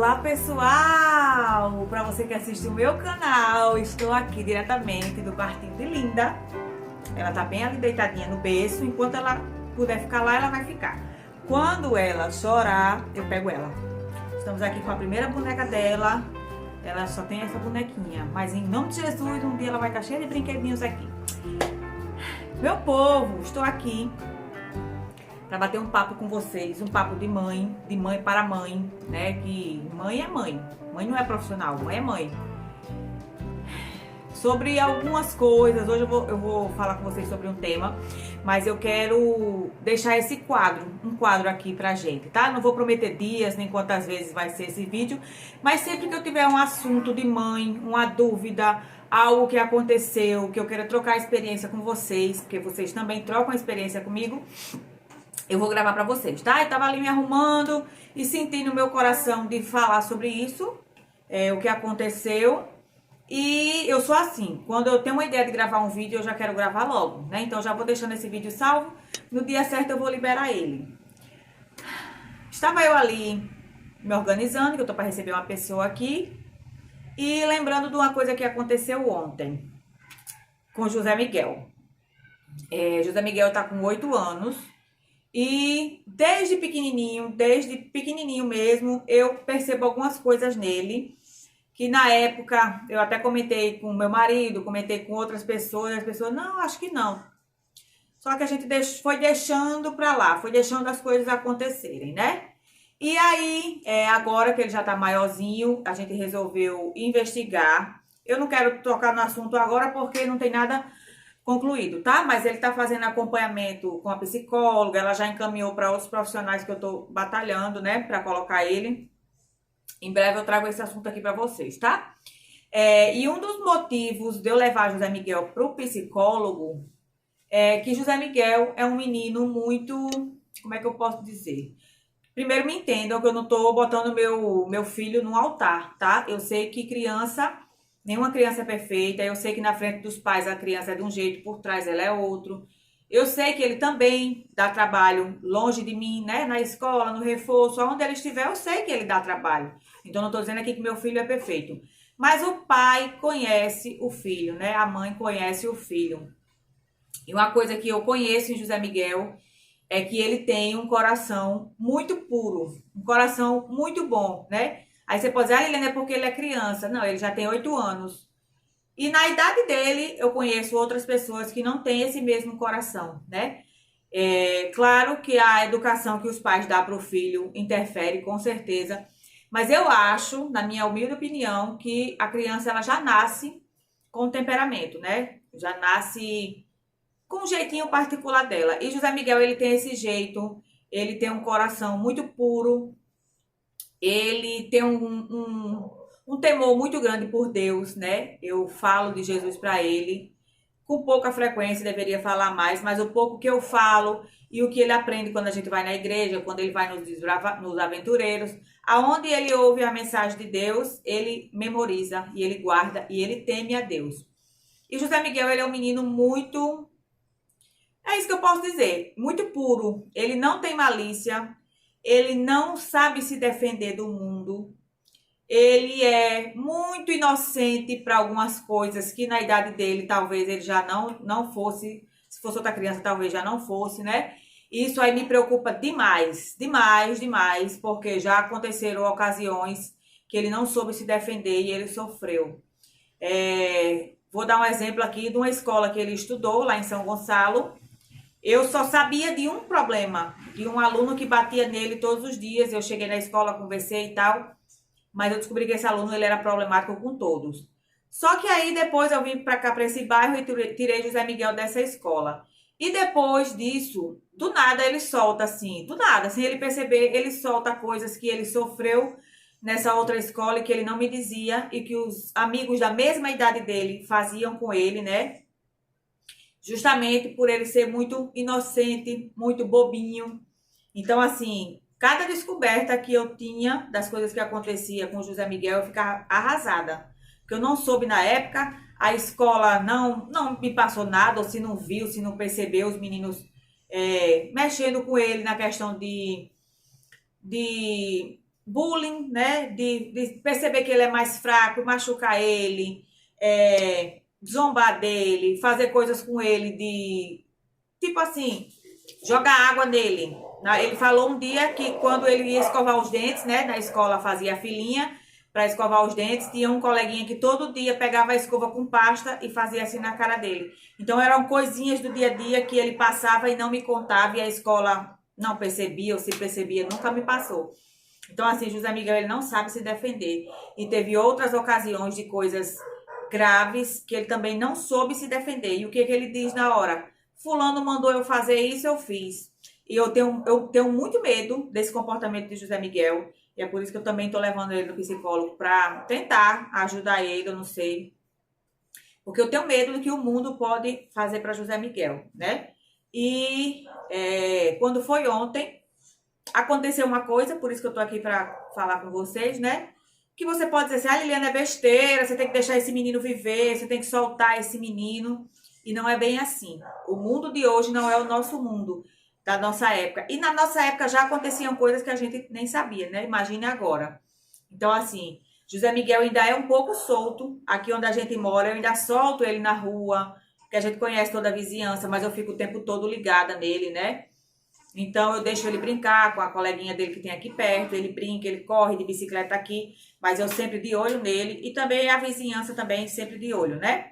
Olá pessoal! Para você que assiste o meu canal, estou aqui diretamente do quartinho de Linda. Ela tá bem ali deitadinha no berço, enquanto ela puder ficar lá, ela vai ficar. Quando ela chorar, eu pego ela. Estamos aqui com a primeira boneca dela. Ela só tem essa bonequinha, mas em nome de Jesus, um dia ela vai estar cheia de brinquedinhos aqui. Meu povo, estou aqui para bater um papo com vocês, um papo de mãe para mãe, né? Que mãe é mãe, mãe não é profissional, mãe é mãe. Sobre algumas coisas, hoje eu vou falar com vocês sobre um tema, mas eu quero deixar um quadro aqui pra gente, tá? Não vou prometer dias, nem quantas vezes vai ser esse vídeo, mas sempre que eu tiver um assunto de mãe, uma dúvida, algo que aconteceu, que eu quero trocar experiência com vocês, porque vocês também trocam experiência comigo, eu vou gravar pra vocês, tá? Eu tava ali me arrumando e senti no meu coração de falar sobre isso, o que aconteceu. E eu sou assim, quando eu tenho uma ideia de gravar um vídeo, eu já quero gravar logo, né? Então já vou deixando esse vídeo salvo, no dia certo eu vou liberar ele. Estava eu ali me organizando, que eu tô pra receber uma pessoa aqui, e lembrando de uma coisa que aconteceu ontem com José Miguel. José Miguel tá com 8 anos. E desde pequenininho mesmo, eu percebo algumas coisas nele, que na época eu até comentei com meu marido, comentei com outras pessoas, e as pessoas, não, acho que não. Só que a gente foi deixando pra lá, foi deixando as coisas acontecerem, né? E aí, agora que ele já tá maiorzinho, a gente resolveu investigar. Eu não quero tocar no assunto agora porque não tem nada concluído, tá? Mas ele tá fazendo acompanhamento com a psicóloga, ela já encaminhou para outros profissionais que eu tô batalhando, né, para colocar ele. Em breve eu trago esse assunto aqui para vocês, tá? E um dos motivos de eu levar José Miguel pro psicólogo é que José Miguel é um menino muito, como é que eu posso dizer? Primeiro me entendam que eu não tô botando meu filho no altar, tá? Eu sei que nenhuma criança é perfeita. Eu sei que na frente dos pais a criança é de um jeito, por trás ela é outro. Eu sei que ele também dá trabalho longe de mim, né? Na escola, no reforço, aonde ele estiver, eu sei que ele dá trabalho. Então, não tô dizendo aqui que meu filho é perfeito. Mas o pai conhece o filho, né? A mãe conhece o filho. E uma coisa que eu conheço em José Miguel é que ele tem um coração muito puro, um coração muito bom, né? Aí você pode dizer, Helena, é porque ele é criança. Não, ele já tem 8 anos. E na idade dele, eu conheço outras pessoas que não têm esse mesmo coração, né? Claro que a educação que os pais dão para o filho interfere, com certeza. Mas eu acho, na minha humilde opinião, que a criança ela já nasce com temperamento, né? Já nasce com um jeitinho particular dela. E José Miguel, ele tem esse jeito, ele tem um coração muito puro, ele tem um temor muito grande por Deus, né? Eu falo de Jesus para ele, com pouca frequência, deveria falar mais, mas o pouco que eu falo e o que ele aprende quando a gente vai na igreja, quando ele vai nos aventureiros, aonde ele ouve a mensagem de Deus, ele memoriza e ele guarda e ele teme a Deus. E José Miguel, ele é um menino muito... É isso que eu posso dizer, muito puro. Ele não tem malícia, ele não sabe se defender do mundo, ele é muito inocente para algumas coisas que na idade dele talvez ele já não fosse, se fosse outra criança talvez já não fosse, né? Isso aí me preocupa demais, demais, porque já aconteceram ocasiões que ele não soube se defender e ele sofreu. Vou dar um exemplo aqui de uma escola que ele estudou lá em São Gonçalo. Eu só sabia de um problema, de um aluno que batia nele todos os dias. Eu cheguei na escola, conversei e tal, mas eu descobri que esse aluno ele era problemático com todos. Só que aí depois eu vim para cá, para esse bairro, e tirei José Miguel dessa escola. E depois disso, do nada ele solta assim, do nada, sem ele perceber, ele solta coisas que ele sofreu nessa outra escola e que ele não me dizia e que os amigos da mesma idade dele faziam com ele, né? Justamente por ele ser muito inocente, muito bobinho. Então, assim, cada descoberta que eu tinha das coisas que acontecia com o José Miguel, eu ficava arrasada. Porque eu não soube na época, a escola não me passou nada, ou se não viu, se não percebeu, os meninos mexendo com ele na questão de bullying, né? De perceber que ele é mais fraco, machucar ele, zombar dele, fazer coisas com ele de tipo assim, jogar água nele. Ele falou um dia que quando ele ia escovar os dentes, né? Na escola fazia a filinha para escovar os dentes, tinha um coleguinha que todo dia pegava a escova com pasta e fazia assim na cara dele. Então eram coisinhas do dia a dia que ele passava e não me contava e a escola não percebia, ou se percebia, nunca me passou. Então, assim, José Miguel, ele não sabe se defender. E teve outras ocasiões de coisas graves que ele também não soube se defender. E o que ele diz na hora? Fulano mandou eu fazer isso, eu fiz. E eu tenho muito medo desse comportamento de José Miguel. E é por isso que eu também estou levando ele no psicólogo para tentar ajudar ele, eu não sei. Porque eu tenho medo do que o mundo pode fazer para José Miguel, né? E quando foi ontem, aconteceu uma coisa, por isso que eu tô aqui para falar com vocês, né? Que você pode dizer assim, Liliana, é besteira, você tem que deixar esse menino viver, você tem que soltar esse menino. E não é bem assim. O mundo de hoje não é o nosso mundo da nossa época. E na nossa época já aconteciam coisas que a gente nem sabia, né? Imagine agora. Então, assim, José Miguel ainda é um pouco solto. Aqui onde a gente mora, eu ainda solto ele na rua, que a gente conhece toda a vizinhança, mas eu fico o tempo todo ligada nele, né? Então eu deixo ele brincar com a coleguinha dele que tem aqui perto, ele brinca, ele corre de bicicleta aqui, mas eu sempre de olho nele e também a vizinhança também sempre de olho, né?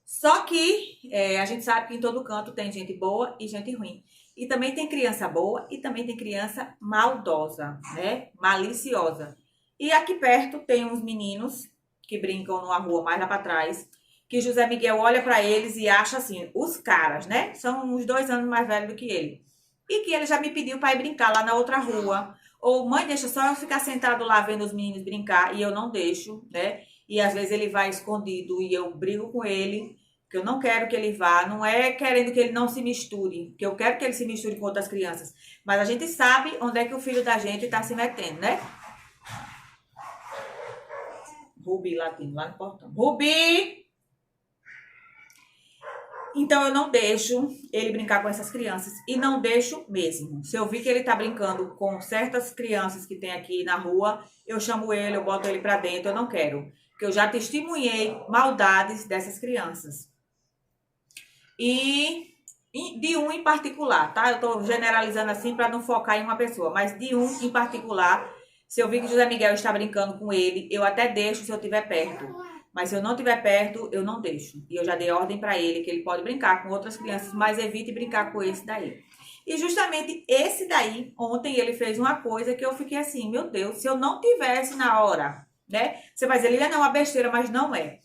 Só que a gente sabe que em todo canto tem gente boa e gente ruim. E também tem criança boa e também tem criança maldosa, né? Maliciosa. E aqui perto tem uns meninos que brincam numa rua mais lá para trás, que José Miguel olha para eles e acha assim, os caras, né? São uns 2 anos mais velhos do que ele. E que ele já me pediu para ir brincar lá na outra rua. Ou, mãe, deixa só eu ficar sentado lá vendo os meninos brincar. E eu não deixo, né? E às vezes ele vai escondido e eu brigo com ele, porque eu não quero que ele vá. Não é querendo que ele não se misture, porque eu quero que ele se misture com outras crianças. Mas a gente sabe onde é que o filho da gente tá se metendo, né? Rubi latindo lá no portão. Rubi! Então eu não deixo ele brincar com essas crianças. E não deixo mesmo. Se eu vi que ele tá brincando com certas crianças que tem aqui na rua, eu chamo ele, eu boto ele pra dentro, eu não quero. Porque eu já testemunhei maldades dessas crianças. E de um em particular, tá? Eu tô generalizando assim pra não focar em uma pessoa. Mas de um em particular, se eu vi que José Miguel está brincando com ele, eu até deixo se eu estiver perto. Mas se eu não estiver perto, eu não deixo. E eu já dei ordem para ele que ele pode brincar com outras crianças, mas evite brincar com esse daí. E justamente esse daí, ontem ele fez uma coisa que eu fiquei assim, meu Deus, se eu não tivesse na hora, né? Você vai dizer, Liliana, é uma besteira, mas não é.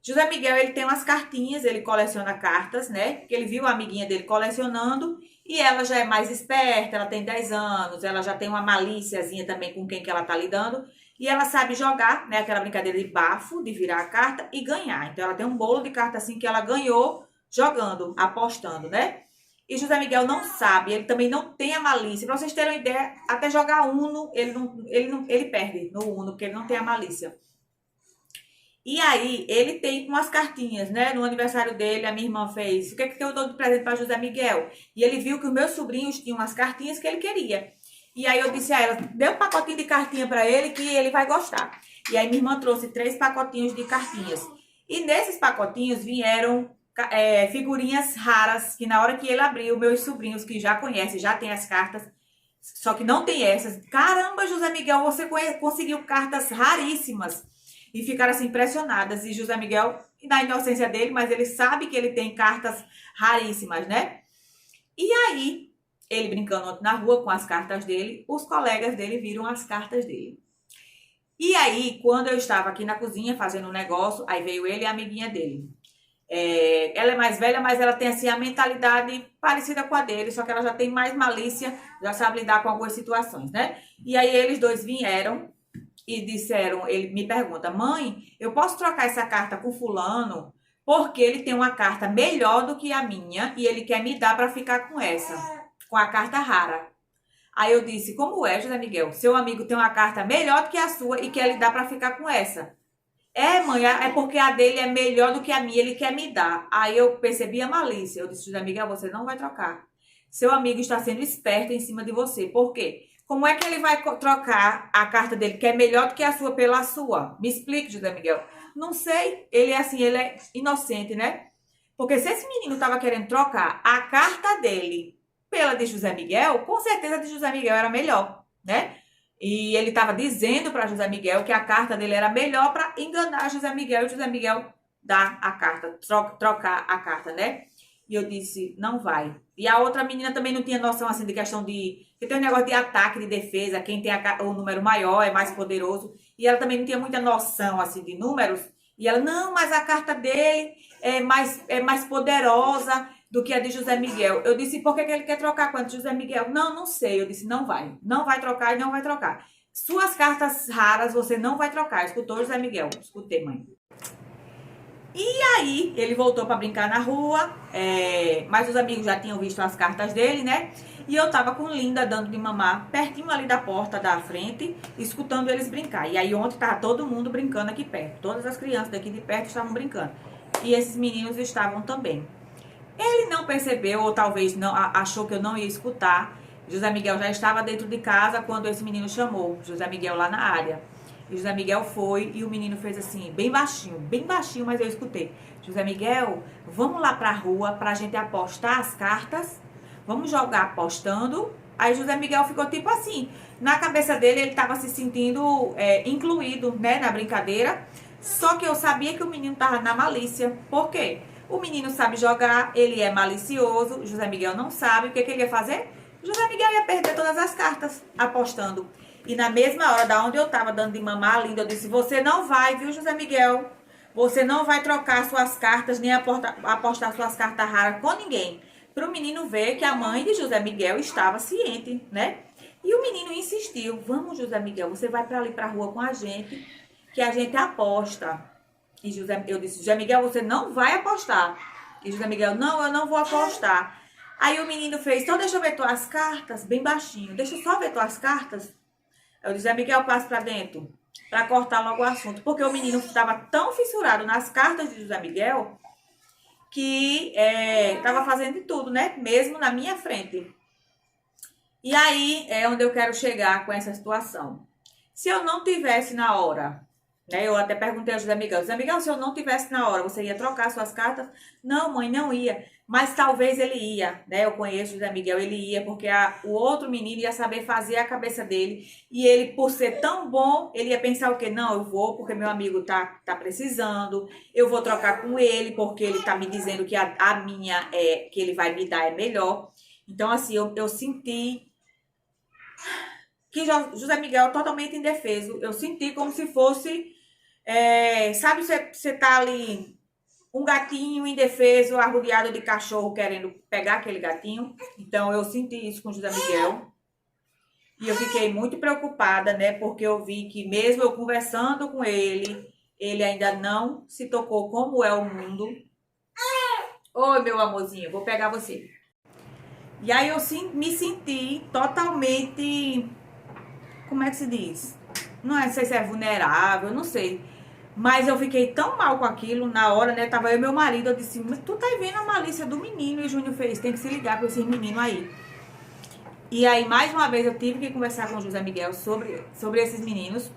José Miguel, ele tem umas cartinhas, ele coleciona cartas, né? Porque ele viu a amiguinha dele colecionando e ela já é mais esperta, ela tem 10 anos, ela já tem uma malíciazinha também com quem que ela tá lidando. E ela sabe jogar, né? Aquela brincadeira de bafo, de virar a carta e ganhar. Então, ela tem um bolo de carta assim que ela ganhou jogando, apostando, né? E José Miguel não sabe, ele também não tem a malícia. Pra vocês terem uma ideia, até jogar Uno, ele perde no Uno, porque ele não tem a malícia. E aí, ele tem umas cartinhas, né? No aniversário dele, a minha irmã fez. O que é que eu dou de presente para José Miguel? E ele viu que os meus sobrinhos tinham umas cartinhas que ele queria. E aí eu disse a ela, dê um pacotinho de cartinha para ele que ele vai gostar. E aí minha irmã trouxe 3 pacotinhos de cartinhas. E nesses pacotinhos vieram figurinhas raras, que na hora que ele abriu, meus sobrinhos que já conhecem, já tem as cartas, só que não tem essas. Caramba, José Miguel, você conseguiu cartas raríssimas. E ficaram assim impressionadas. E José Miguel, na inocência dele, mas ele sabe que ele tem cartas raríssimas, né? E aí, ele brincando na rua com as cartas dele, os colegas dele viram as cartas dele. E aí, quando eu estava aqui na cozinha fazendo um negócio, aí veio ele e a amiguinha dele. Ela é mais velha, mas ela tem assim a mentalidade parecida com a dele, só que ela já tem mais malícia, já sabe lidar com algumas situações, né? E aí eles dois vieram e disseram, ele me pergunta, mãe, eu posso trocar essa carta com fulano? Porque ele tem uma carta melhor do que a minha e ele quer me dar para ficar com essa, com a carta rara. Aí eu disse, como é, José Miguel? Seu amigo tem uma carta melhor do que a sua e quer lhe dar para ficar com essa. Mãe, é porque a dele é melhor do que a minha, ele quer me dar. Aí eu percebi a malícia. Eu disse, José Miguel, você não vai trocar. Seu amigo está sendo esperto em cima de você. Por quê? Como é que ele vai trocar a carta dele, que é melhor do que a sua, pela sua? Me explique, José Miguel. Não sei. Ele é assim, ele é inocente, né? Porque se esse menino tava querendo trocar a carta dele pela de José Miguel, com certeza a de José Miguel era melhor, né? E ele tava dizendo para José Miguel que a carta dele era melhor para enganar José Miguel e José Miguel dar a carta, trocar a carta, né? E eu disse, não vai. E a outra menina também não tinha noção, assim, de questão de... que tem um negócio de ataque, de defesa, quem tem o número maior é mais poderoso. E ela também não tinha muita noção, assim, de números. E ela, não, mas a carta dele é mais poderosa do que a de José Miguel. Eu disse, por que ele quer trocar com a de José Miguel? Não, não sei. Eu disse, não vai. Não vai trocar e não vai trocar. Suas cartas raras você não vai trocar. Escutou, José Miguel? Escutei, mãe. E aí, ele voltou para brincar na rua, mas os amigos já tinham visto as cartas dele, né? E eu tava com Linda dando de mamar pertinho ali da porta da frente, escutando eles brincar. E aí ontem tava todo mundo brincando aqui perto. Todas as crianças daqui de perto estavam brincando. E esses meninos estavam também. Ele não percebeu, ou talvez não achou que eu não ia escutar. José Miguel já estava dentro de casa quando esse menino chamou. José Miguel lá na área. E José Miguel foi e o menino fez assim, bem baixinho, mas eu escutei. José Miguel, vamos lá pra rua pra gente apostar as cartas? Vamos jogar apostando? Aí José Miguel ficou tipo assim, na cabeça dele ele tava se sentindo incluído, né, na brincadeira. Só que eu sabia que o menino tava na malícia. Por quê? O menino sabe jogar, ele é malicioso, José Miguel não sabe. O que ele ia fazer? José Miguel ia perder todas as cartas apostando. E na mesma hora da onde eu tava dando de mamar a Linda, eu disse, você não vai, viu, José Miguel? Você não vai trocar suas cartas, nem apostar suas cartas raras com ninguém. Para o menino ver que a mãe de José Miguel estava ciente, né? E o menino insistiu, vamos, José Miguel, você vai para ali para a rua com a gente, que a gente aposta. E eu disse, José Miguel, você não vai apostar. E José Miguel, não, eu não vou apostar. Aí o menino fez, então deixa eu ver tuas cartas, bem baixinho, deixa eu só ver tuas cartas. Eu disse, Miguel, passe pra dentro, pra cortar logo o assunto. Porque o menino estava tão fissurado nas cartas de José Miguel, que estava fazendo de tudo, né? Mesmo na minha frente. E aí é onde eu quero chegar com essa situação. Se eu não tivesse na hora, né? Eu até perguntei a José Miguel, se eu não tivesse na hora, você ia trocar suas cartas? Não, mãe, não ia. Mas talvez ele ia, né? Eu conheço o José Miguel, ele ia, porque o outro menino ia saber fazer a cabeça dele. E ele, por ser tão bom, ele ia pensar o quê? Não, eu vou porque meu amigo tá precisando. Eu vou trocar com ele, porque ele tá me dizendo que a minha, que ele vai me dar é melhor. Então, assim, eu senti que José Miguel é totalmente indefeso. Eu senti como se fosse, sabe, você tá ali... um gatinho indefeso, arrodeado de cachorro querendo pegar aquele gatinho. Então, eu senti isso com José Miguel. E eu fiquei muito preocupada, né? Porque eu vi que mesmo eu conversando com ele, ele ainda não se tocou como é o mundo. Oi, meu amorzinho, vou pegar você. E aí eu me senti totalmente... como é que se diz? Não sei se é vulnerável, não sei. Mas eu fiquei tão mal com aquilo, na hora, né? Tava eu e meu marido, eu disse, mas tu tá vendo a malícia do menino? E o Júnior fez, tem que se ligar com esses meninos aí. E aí, mais uma vez, eu tive que conversar com o José Miguel sobre esses meninos.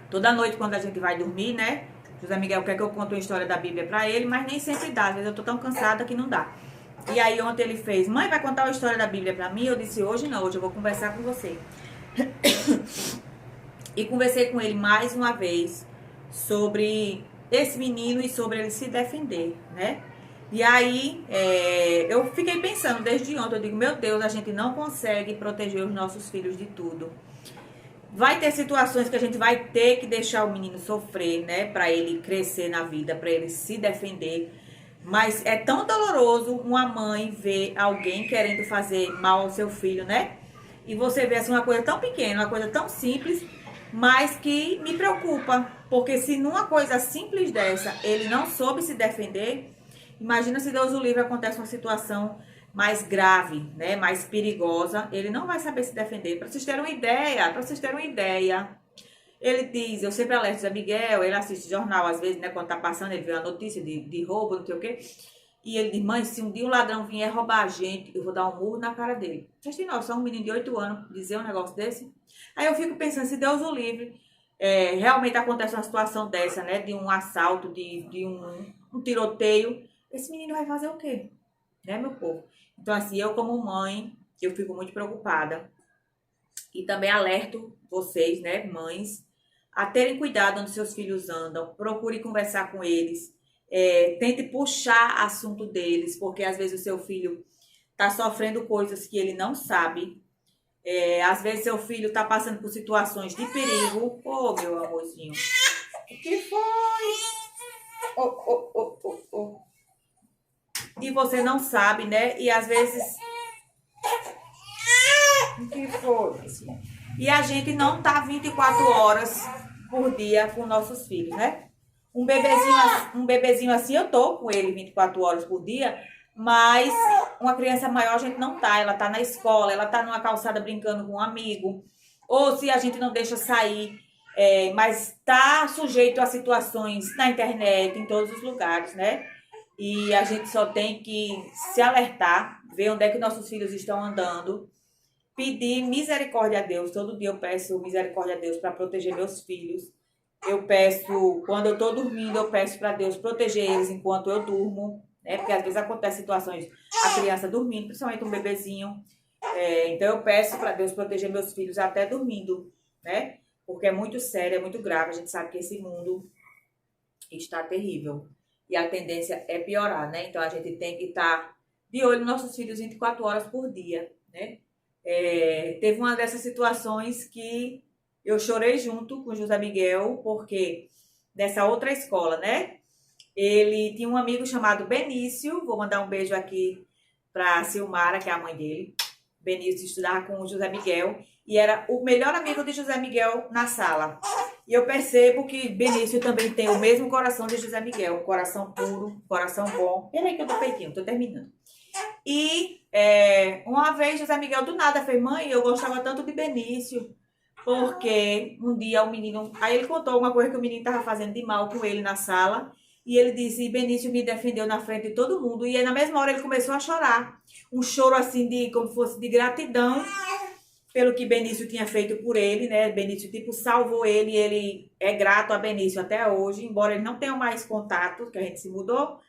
Toda noite, quando a gente vai dormir, né? José Miguel quer que eu conte uma história da Bíblia pra ele, mas nem sempre dá. Às vezes eu tô tão cansada que não dá. E aí, ontem ele fez, mãe, vai contar uma história da Bíblia pra mim? Eu disse, hoje não, hoje eu vou conversar com você. E conversei com ele mais uma vez sobre esse menino e sobre ele se defender, né? E aí, eu fiquei pensando desde ontem, eu digo, meu Deus, a gente não consegue proteger os nossos filhos de tudo. Vai ter situações que a gente vai ter que deixar o menino sofrer, né? Pra ele crescer na vida, pra ele se defender. Mas é tão doloroso uma mãe ver alguém querendo fazer mal ao seu filho, né? E você vê assim uma coisa tão pequena, uma coisa tão simples, mas que me preocupa. Porque se numa coisa simples dessa ele não soube se defender, imagina se Deus o livre acontece uma situação mais grave, né, mais perigosa, ele não vai saber se defender. Para vocês terem uma ideia, ele diz, eu sempre alerto Zé Miguel, ele assiste jornal às vezes, né, quando tá passando, ele vê a notícia de roubo, não sei o quê. E ele diz, mãe, se um dia um ladrão vier roubar a gente, eu vou dar um murro na cara dele. Vocês têm noção, um menino de 8 anos dizer um negócio desse? Aí eu fico pensando, se Deus o livre, realmente acontece uma situação dessa, né? De um assalto, de um tiroteio, esse menino vai fazer o quê? Né, meu povo? Então, assim, eu como mãe, eu fico muito preocupada. E também alerto vocês, né, mães, a terem cuidado onde seus filhos andam. Procure conversar com eles. Tente puxar assunto deles, porque às vezes o seu filho está sofrendo coisas que ele não sabe. Às vezes seu filho está passando por situações de perigo. Ô, meu amorzinho. O que foi? E você não sabe, né? E às vezes... O que foi? E a gente não tá 24 horas por dia com nossos filhos, né? Um bebezinho assim, eu tô com ele 24 horas por dia, mas uma criança maior a gente não tá. Ela tá na escola, ela tá numa calçada brincando com um amigo, ou se a gente não deixa sair, mas tá sujeito a situações na internet, em todos os lugares, né? E a gente só tem que se alertar, ver onde é que nossos filhos estão andando, pedir misericórdia a Deus. Todo dia eu peço misericórdia a Deus para proteger meus filhos. Eu peço, quando eu tô dormindo, eu peço para Deus proteger eles enquanto eu durmo, né? Porque às vezes acontecem situações, a criança dormindo, principalmente um bebezinho. Então eu peço para Deus proteger meus filhos até dormindo, né? Porque é muito sério, é muito grave. A gente sabe que esse mundo está terrível. E a tendência é piorar, né? Então a gente tem que estar de olho nos nossos filhos 24 horas por dia, né? Teve uma dessas situações que eu chorei junto com o José Miguel, porque nessa outra escola, né? Ele tinha um amigo chamado Benício, vou mandar um beijo aqui para Silmara, que é a mãe dele. Benício estudava com o José Miguel e era o melhor amigo de José Miguel na sala. E eu percebo que Benício também tem o mesmo coração de José Miguel, um coração puro, coração bom. Peraí que eu tô peitinho, tô terminando. E uma vez José Miguel do nada fez, mãe, eu gostava tanto de Benício, porque um dia o menino... Aí ele contou uma coisa que o menino estava fazendo de mal com ele na sala, e ele disse, Benício me defendeu na frente de todo mundo, e aí na mesma hora ele começou a chorar. Um choro assim, como se fosse de gratidão, pelo que Benício tinha feito por ele, né? Benício, tipo, salvou ele, e ele é grato a Benício até hoje, embora ele não tenha mais contato, que a gente se mudou.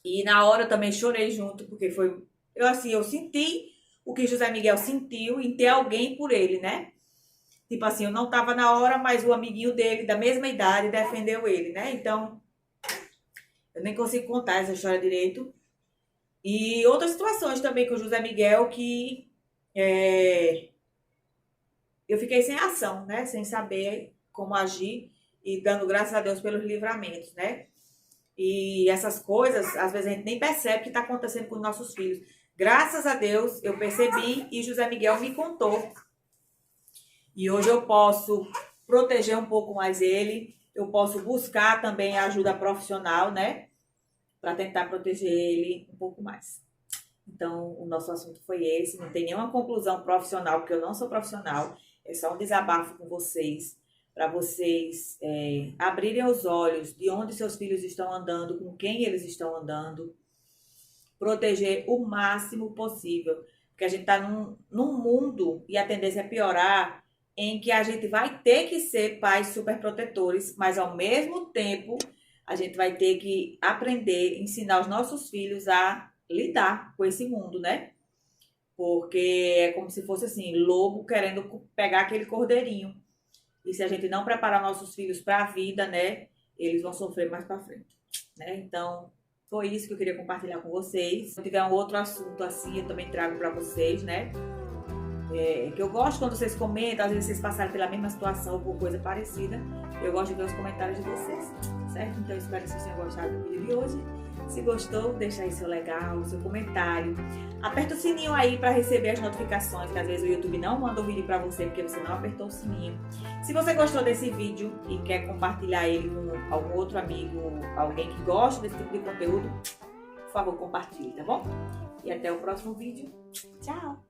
E na hora eu também chorei junto, porque foi... Eu senti o que José Miguel sentiu em ter alguém por ele, né? Tipo assim, eu não tava na hora, mas o amiguinho dele, da mesma idade, defendeu ele, né? Então, eu nem consigo contar essa história direito. E outras situações também com o José Miguel que eu fiquei sem ação, né? Sem saber como agir e dando graças a Deus pelos livramentos, né? E essas coisas, às vezes a gente nem percebe que está acontecendo com os nossos filhos. Graças a Deus, eu percebi e José Miguel me contou. E hoje eu posso proteger um pouco mais ele. Eu posso buscar também ajuda profissional, né? Para tentar proteger ele um pouco mais. Então, o nosso assunto foi esse. Não tem nenhuma conclusão profissional, porque eu não sou profissional. É só um desabafo com vocês, para vocês abrirem os olhos de onde seus filhos estão andando, com quem eles estão andando. Proteger o máximo possível. Porque a gente está num mundo, e a tendência é piorar, em que a gente vai ter que ser pais superprotetores, mas ao mesmo tempo a gente vai ter que aprender, ensinar os nossos filhos a lidar com esse mundo, né? Porque é como se fosse assim, lobo querendo pegar aquele cordeirinho. E se a gente não preparar nossos filhos para a vida, né, eles vão sofrer mais para frente, né? Então, foi isso que eu queria compartilhar com vocês. Se tiver um outro assunto assim, eu também trago para vocês, né? Que eu gosto quando vocês comentam, às vezes vocês passaram pela mesma situação ou por coisa parecida. Eu gosto de ver os comentários de vocês, certo? Então, eu espero que vocês tenham gostado do vídeo de hoje. Se gostou, deixa aí seu legal, seu comentário. Aperta o sininho aí para receber as notificações, que às vezes o YouTube não manda o vídeo para você porque você não apertou o sininho. Se você gostou desse vídeo e quer compartilhar ele com algum outro amigo, alguém que gosta desse tipo de conteúdo, por favor, compartilhe, tá bom? E até o próximo vídeo. Tchau!